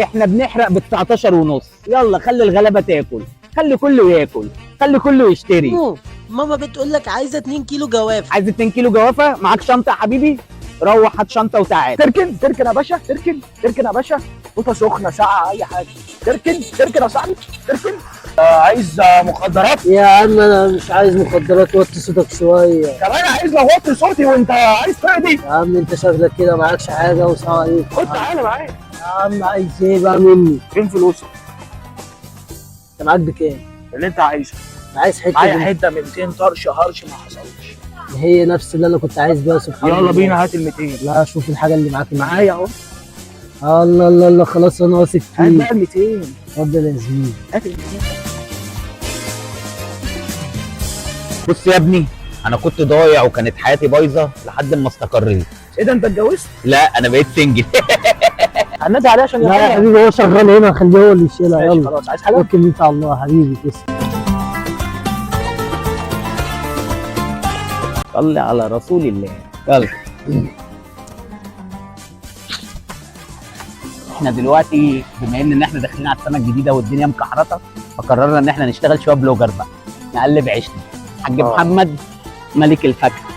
احنا بنحرق ب 19 ونص. يلا خلي الغلابه تاكل، خلي كله ياكل، خلي كله يشتري. ماما بتقول لك عايزه 2 كيلو جوافه. عايز 2 كيلو جوافه؟ معاك شنطه يا حبيبي؟ روح هات شنطه وتعال. تركن يا باشا، تركن يا باشا. قطه سخنه ساقعه اي حاجه. تركن يا صاحبي، تركن. عايز مخدرات؟ يا عم انا مش عايز مخدرات، وطي صوتك شويه. كمان عايز لغوطي صوتي وانت عايز تقضي؟ يا عم انت شكلك كده معكش حاجه وسلام عليكم. خد تعالى معايا. يا عم عايز ايه بقى مني؟ فين فلوسك؟ انت معاك بكام؟ اللي انت عايزه. انا عايز حته معايا من- حته 200 طرش هرش ما حصلش. هي نفس اللي انا كنت عايز بيها سبحان الله. يلا بينا هات ال 200. لا شوف الحاجه اللي معاك اللي معايا اهو. الله الله الله خلاص انا واثق هات فيك. بقى ال 200. اتفضل يا زميلي. هات ال 200. بص يا ابني، انا كنت ضايع وكانت حياتي بايظه لحد ما استقريت. ايه ده انت اتجوزت؟ لا انا بقيت سنجل. هنادي عليه عشان لا يا ياخدها. حبيبي هو شغال هنا، خليه هو اللي يشيلها. ماشي يلا خلاص. عايز حاجه؟ توكل انت على الله يا حبيبي. تسلم. صلي على رسول الله. يلا. احنا دلوقتي بما ان احنا داخلين على السنه الجديده والدنيا مكحرطه، فقررنا ان احنا نشتغل شويه بلوجر بقى، نقلب عيشنا. حاج محمد ملك الفاكهه.